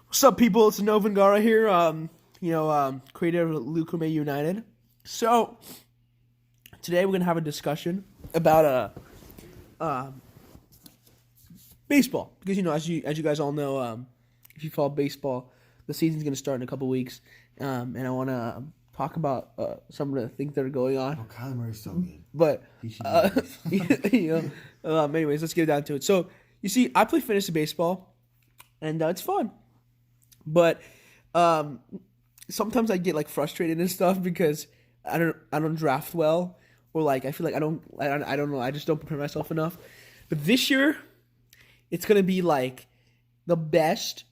What's up, people? It's Novan Gara here. Creator of Lukume United. So today we're gonna have a discussion about baseball because as you guys all know, if you follow baseball, the season's gonna start in a couple weeks, and I want to talk about some of the things that are going on. Oh, Kyler Murray's so good. But He should be anyways, let's get down to it. So you see, I play fantasy baseball, and it's fun. But sometimes I get like frustrated and stuff because I don't draft well, or like I feel like I don't know, I just don't prepare myself enough. But this year, it's gonna be like the best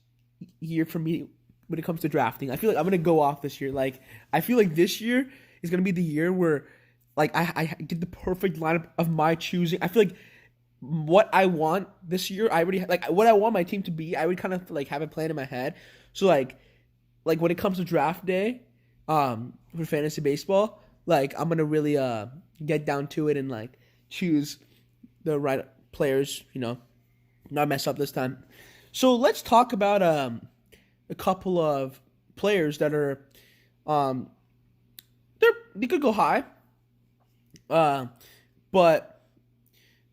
year for me when it comes to drafting. I feel like I'm gonna go off this year. Like I feel like this year is gonna be the year where like I get the perfect lineup of my choosing. I feel like what I want this year, I already like what I want my team to be. I would kind of like have a plan in my head. So like when it comes to draft day, for fantasy baseball, like I'm gonna really get down to it and like choose the right players. Not mess up this time. So let's talk about a couple of players that are they could go high, but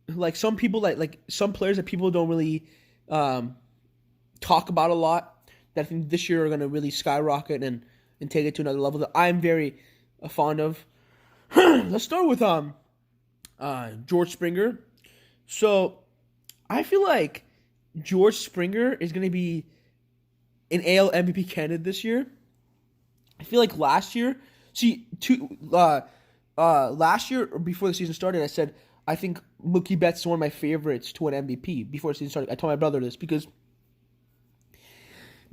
like some people like some players that people don't really talk about a lot that I think this year are going to really skyrocket and take it to another level that I'm very fond of. Let's start with George Springer. So I feel like George Springer is going to be an AL MVP candidate this year. I feel like last year, last year or before the season started, I said I think Mookie Betts is one of my favorites to win MVP before the season started. I told my brother this because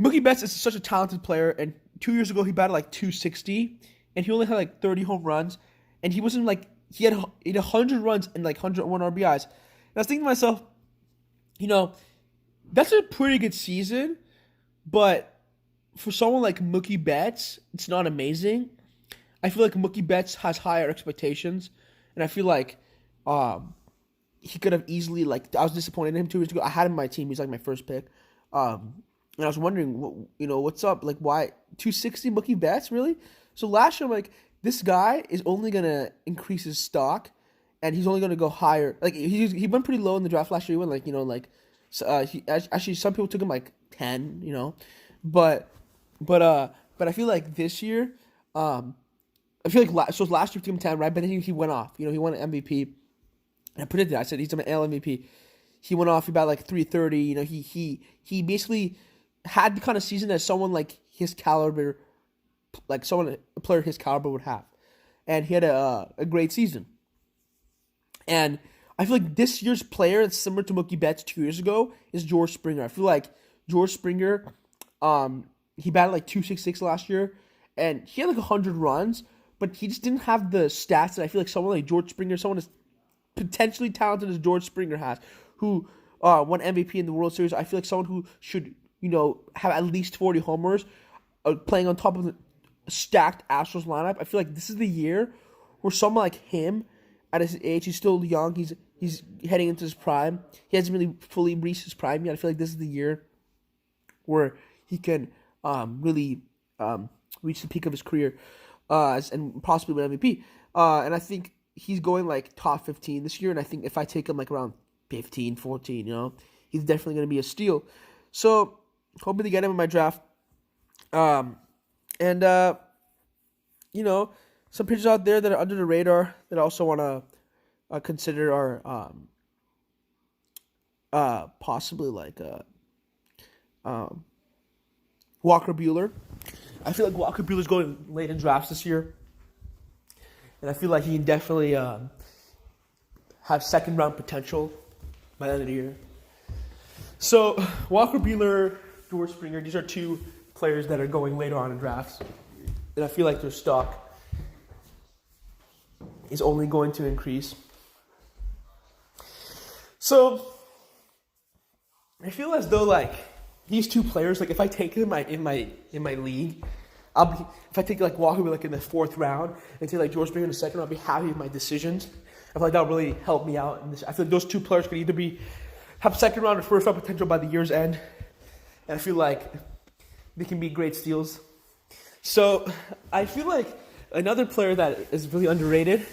Mookie Betts is such a talented player, and 2 years ago he batted like 260, and he only had like 30 home runs, and he wasn't like he had 100 runs and like 101 RBIs. And I was thinking to myself, that's a pretty good season, but for someone like Mookie Betts, it's not amazing. I feel like Mookie Betts has higher expectations, and I feel like he could have easily like I was disappointed in him 2 years ago. I had him on my team; he's like my first pick. And I was wondering, what's up? Like, why 260 Mookie Betts, really? So last year, I'm like, this guy is only gonna increase his stock, and he's only gonna go higher. Like, he went pretty low in the draft last year. He went actually some people took him like 10, but I feel like this year, I feel like last year took him 10, right? But then he went off. He won an MVP. And I predicted. I said he's an AL MVP. He went off about like 330. He basically had the kind of season that someone like his caliber, a player his caliber would have, and he had a great season. And I feel like this year's player that's similar to Mookie Betts 2 years ago is George Springer. I feel like George Springer, he batted like 266 last year, and he had like 100 runs, but he just didn't have the stats that I feel like someone like George Springer, someone as potentially talented as George Springer has, who won MVP in the World Series. I feel like someone who should, have at least 40 homers, playing on top of the stacked Astros lineup. I feel like this is the year where someone like him, at his age, he's still young. He's heading into his prime. He hasn't really fully reached his prime yet. I feel like this is the year where he can really reach the peak of his career, and possibly win MVP. And I think he's going like top 15 this year. And I think if I take him like around 15, 14, he's definitely going to be a steal. So hoping to get him in my draft. Some pitchers out there that are under the radar that I also want to consider are possibly like Walker Buehler. I feel like Walker Buehler's going late in drafts this year, and I feel like he can definitely have second round potential by the end of the year. So Walker Buehler, George Springer, these are two players that are going later on in drafts, and I feel like their stock is only going to increase. So I feel as though like these two players, like if I take them in my league, if I take like Walker like in the fourth round and take like George Springer in the second, I'll be happy with my decisions. I feel like that'll really help me out. I feel like those two players could either have second round or first round potential by the year's end. And I feel like they can be great steals. So I feel like another player that is really underrated,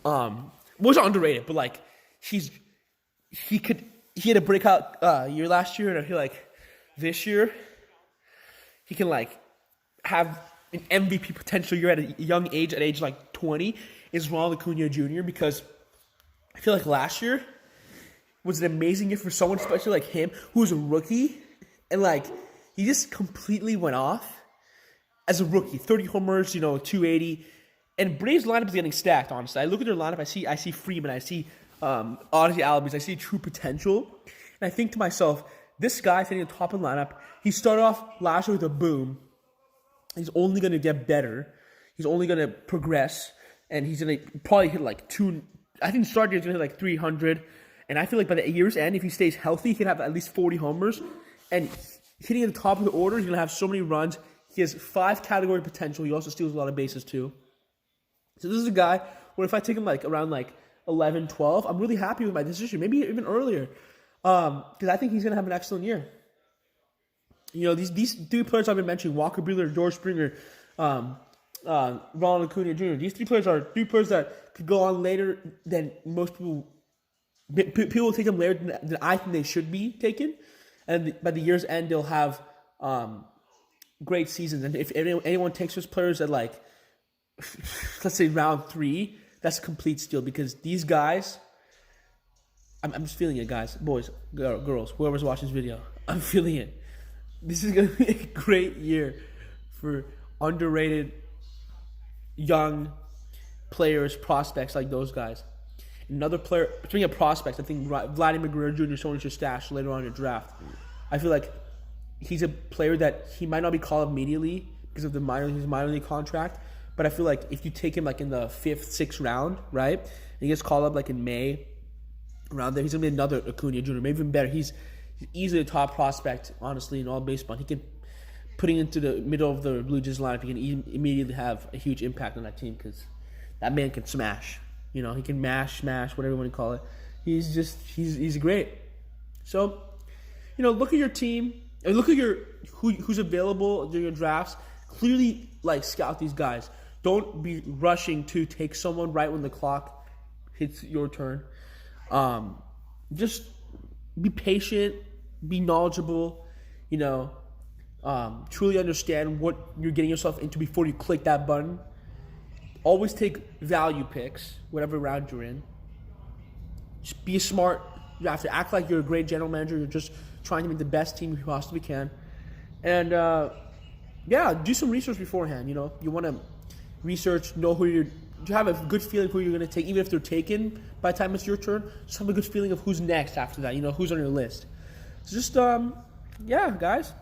wasn't underrated, but like he had a breakout year last year, and I feel like this year he can like have an MVP potential year at a young age, at age like 20, is Ronald Acuna Jr. because I feel like last year was an amazing year for someone, especially like him, who was a rookie, and like he just completely went off as a rookie. 30 homers, 280, and Braves lineup is getting stacked. Honestly, I look at their lineup, I see Freeman, I see Odyssey Albies, I see true potential, and I think to myself, this guy sitting at the top of the lineup, he started off last year with a boom. He's only going to get better. He's only going to progress, and he's going to probably hit like I think start year he's going to hit like 300. And I feel like by the year's end, if he stays healthy, he can have at least 40 homers. And hitting at the top of the order, he's going to have so many runs. He has 5 category potential. He also steals a lot of bases too. So this is a guy where if I take him like around like 11, 12, I'm really happy with my decision. Maybe even earlier. Because I think he's going to have an excellent year. These 3 players I've been mentioning, Walker Buehler, George Springer, Ronald Acuna Jr., these 3 players are 3 players that could go on later than most people. People will take them later than I think they should be taken. And by the year's end, they'll have great seasons. And if anyone takes those players at like, let's say round 3, that's a complete steal because these guys, I'm just feeling it, guys, boys, girls, whoever's watching this video, I'm feeling it. This is going to be a great year for underrated young players, prospects like those guys. Another player, speaking of prospects, I think Vladimir Guerrero Jr. someone should stash later on in the draft. I feel like he's a player that he might not be called up immediately because of his minor league contract, but I feel like if you take him like in the 5th, 6th round, right, and he gets called up like in May, around there, he's going to be another Acuna Jr., maybe even better. He's easily a top prospect, honestly, in all baseball. He can, putting into the middle of the Blue Jays lineup, he can immediately have a huge impact on that team because that man can smash. He can smash, whatever you want to call it. He's great. So, look at your team and look at who's available during your drafts. Clearly, scout these guys. Don't be rushing to take someone right when the clock hits your turn. Just be patient, be knowledgeable, truly understand what you're getting yourself into before you click that button. Always take value picks, whatever round you're in. Just be smart. You have to act like you're a great general manager. You're just trying to make the best team you possibly can. And, do some research beforehand. You want to research, know to have a good feeling who you're going to take, even if they're taken by the time it's your turn. Just have a good feeling of who's next after that, who's on your list. So just, guys,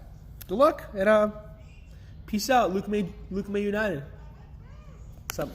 good luck, and peace out. Luke May United. What's up?